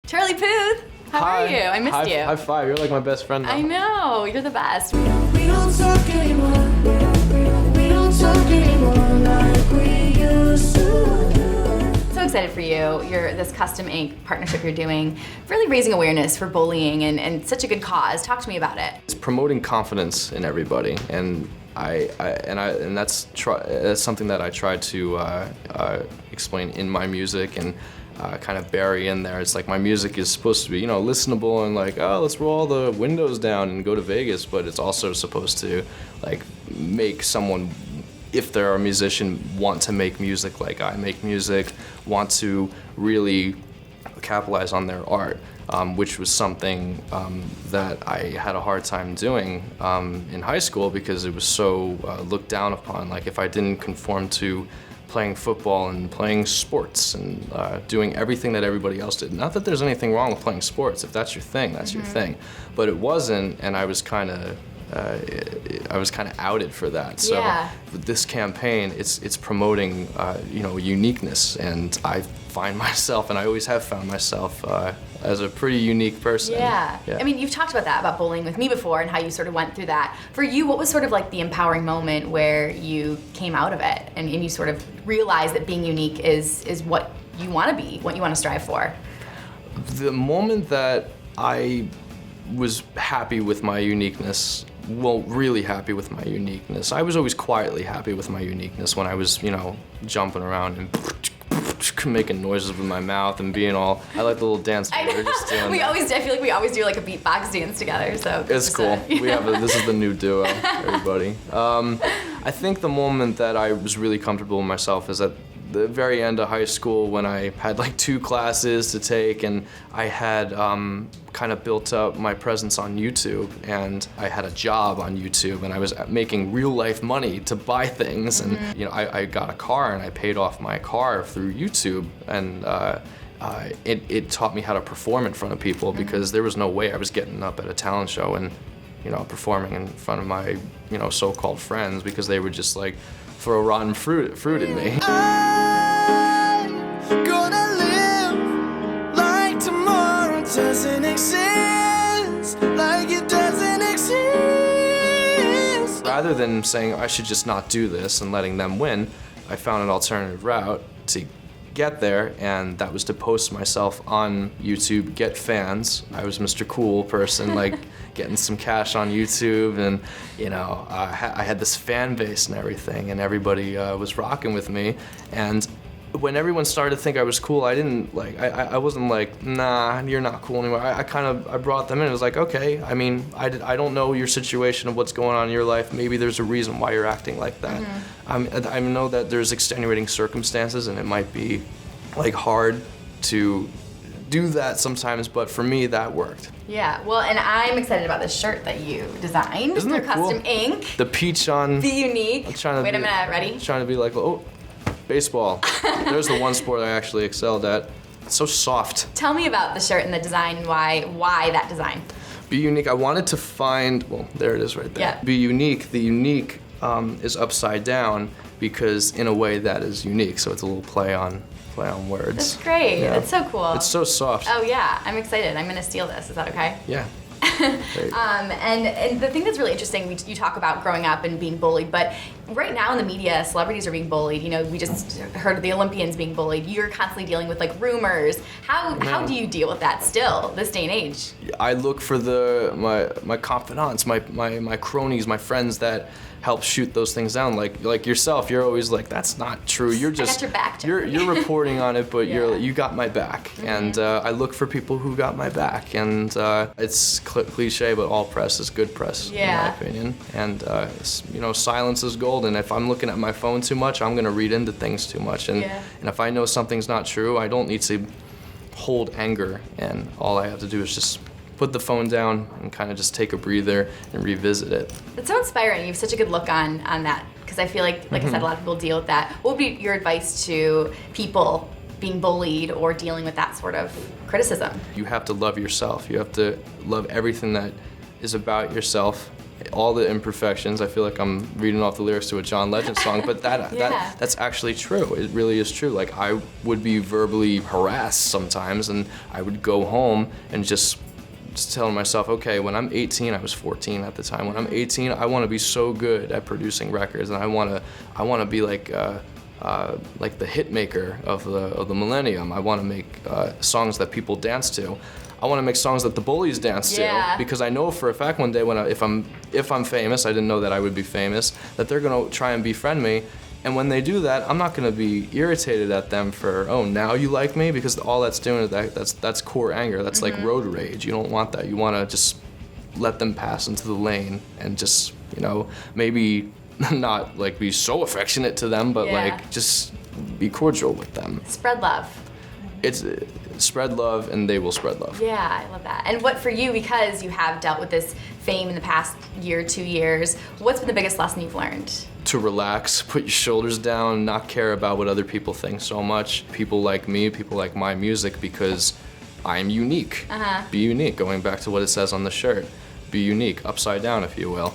Charlie Puth, how are you? I missed you. High five, you're like my best friend now. I know, you're the best. We don't talk anymore. We don't talk anymore like we used to. So excited for you. This custom ink partnership you're doing, really raising awareness for bullying and such a good cause. Talk to me about it. It's promoting confidence in everybody, and that's something that I try to explain in my music and kind of bury in there. It's like my music is supposed to be, listenable and like, oh, let's roll all the windows down and go to Vegas, but it's also supposed to like make someone, if they're a musician, want to make music like I make music, want to really capitalize on their art, which was something that I had a hard time doing in high school because it was so looked down upon. Like if I didn't conform to playing football and playing sports and doing everything that everybody else did. Not that there's anything wrong with playing sports. If that's your thing, that's your thing. But it wasn't, and I was kind of outed for that. So with this campaign, it's promoting uniqueness, and I find myself, and I always have found myself as a pretty unique person. Yeah. I mean, you've talked about that, about bullying with me before and how you sort of went through that. For you, what was sort of like the empowering moment where you came out of it and you sort of realized that being unique is what you want to be, what you want to strive for? The moment that I was happy with my uniqueness, well, really happy with my uniqueness. I was always quietly happy with my uniqueness when I was, jumping around and making noises with my mouth and being all, I like the little dance we were just doing. I feel like we always do like a beatbox dance together, so. It's cool. This is the new duo, everybody. I think the moment that I was really comfortable with myself is at the very end of high school when I had like 2 classes to take, and I had kind of built up my presence on YouTube, and I had a job on YouTube, and I was making real life money to buy things, and I got a car and I paid off my car through YouTube, and it taught me how to perform in front of people because there was no way I was getting up at a talent show and performing in front of my so-called friends because they would just like throw rotten fruit at me. I'm gonna live like tomorrow doesn't exist, like it doesn't exist. Rather than saying I should just not do this and letting them win, I found an alternative route to get there, and that was to post myself on YouTube, get fans. I was Mr. Cool person, like getting some cash on YouTube, and I had this fan base and everything, and everybody was rocking with me. And when everyone started to think I was cool, I didn't I wasn't like, nah, you're not cool anymore. I brought them in. It was like, okay, I mean, I don't know your situation of what's going on in your life. Maybe there's a reason why you're acting like that. I know that there's extenuating circumstances, and it might be like hard to do that sometimes, but for me that worked. Yeah, well, and I'm excited about this shirt that you designed. Isn't it cool? Custom ink. The peach on. Be unique. Wait a minute, ready? I'm trying to be like, oh, baseball. There's the one sport I actually excelled at. It's so soft. Tell me about the shirt and the design. Why that design? Be unique. I wanted to find, well, there it is right there. Yeah. Be unique. The unique is upside down because in a way that is unique. So it's a little play on words. That's great. Yeah. That's so cool. It's so soft. Oh yeah, I'm excited. I'm gonna steal this. Is that okay? Yeah. And the thing that's really interesting, you talk about growing up and being bullied, but right now in the media, celebrities are being bullied. We just heard of the Olympians being bullied. You're constantly dealing with like rumors. How do you deal with that still, this day and age? I look for my confidants, my cronies, my friends that help shoot those things down. Like yourself, you're always like, that's not true. You're just, I got your back, you're reporting on it, but you got my back. And I look for people who got my back. And it's cliche, but all press is good press, in my opinion. And silence is golden. If I'm looking at my phone too much, I'm gonna read into things too much. And if I know something's not true, I don't need to hold anger. And all I have to do is just put the phone down and kind of just take a breather and revisit it. It's so inspiring. You have such a good look on that, because I feel like I said, a lot of people deal with that. What would be your advice to people being bullied or dealing with that sort of criticism? You have to love yourself. You have to love everything that is about yourself all the imperfections. I feel like I'm reading off the lyrics to a John Legend song, but Yeah. that's actually true. It really is true. Like I would be verbally harassed sometimes, and I would go home and just telling myself, okay, when I'm 18, I was 14 at the time. When I'm 18, I want to be so good at producing records, and I want to be like the hit maker of the millennium. I want to make songs that people dance to. I want to make songs that the bullies dance Yeah. to, because I know for a fact one day if I'm famous, I didn't know that I would be famous, that they're gonna try and befriend me. And when they do that, I'm not gonna be irritated at them for, oh, now you like me, because all that's doing is that's core anger. That's like road rage. You don't want that. You want to just let them pass into the lane and just, maybe not like be so affectionate to them, but Yeah. like just be cordial with them. Spread love. It's spread love, and they will spread love. Yeah, I love that. And what for you, because you have dealt with this fame in the past year, 2 years, what's been the biggest lesson you've learned? To relax, put your shoulders down, not care about what other people think so much. People like me, people like my music, because I'm unique. Be unique, going back to what it says on the shirt. Be unique, upside down, if you will.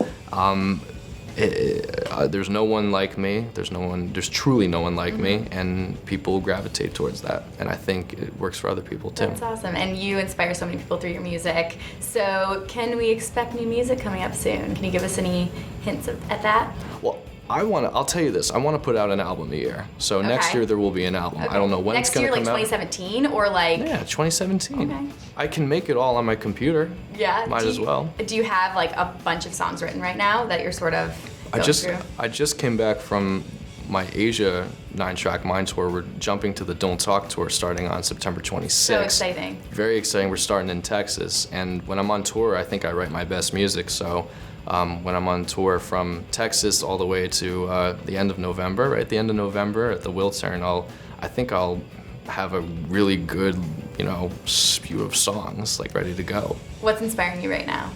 There's no one like me. There's truly no one like me, and people gravitate towards that. And I think it works for other people too. That's awesome. And you inspire so many people through your music. So can we expect new music coming up soon? Can you give us any hints at that? Well, I'll tell you this, I want to put out an album a year. So next Okay. year there will be an album. I don't know when it's going to come Next year, like out. 2017 or like? Yeah, 2017. Okay. I can make it all on my computer. Yeah. Might as well. Do you have like a bunch of songs written right now that you're sort of going through? I just came back from my Asia 9-track Mind tour. We're jumping to the Don't Talk tour starting on September 26th. So exciting. Very exciting. We're starting in Texas, and when I'm on tour, I think I write my best music. So when I'm on tour from Texas all the way to the end of November, right? The end of November at the Wilshire, I think I'll have a really good, spew of songs like ready to go. What's inspiring you right now?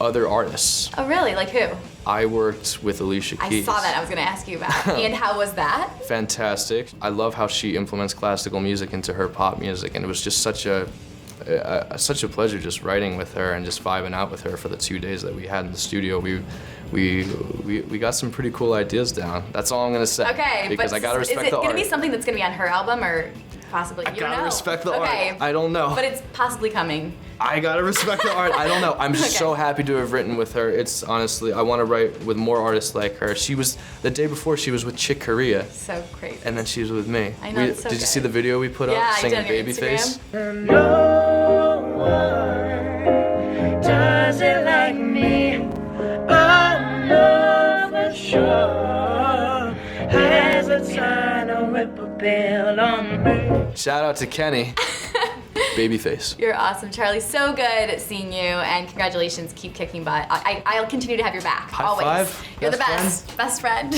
Other artists. Oh, really? Like who? I worked with Alicia I Keys. saw that. I was going to ask you about. And how was that? Fantastic. I love how she implements classical music into her pop music, and it was just such a pleasure just writing with her and just vibing out with her for the 2 days that we had in the studio. We got some pretty cool ideas down. That's all I'm gonna say. Okay, because but I gotta respect the is it art. going to be something that's going to be on her album or possibly? I You don't gotta know. respect the Okay, art. I don't know. but it's possibly coming. I gotta respect the art. I don't know. I'm just so happy to have written with her. It's honestly, I want to write with more artists like her. She was the day before. She was with Chick Corea, So crazy. and then she was with me. I know, it's so did you good. see the video we put Yeah, up I singing did on your Babyface? Instagram. No one does it like me. Oh, no, for sure. Has a time to whip a bill on me. Shout out to Kenny. Babyface. You're awesome, Charlie. So good seeing you, and congratulations. Keep kicking butt. I'll continue to have your back. High always. five, You're the best best. Best friend.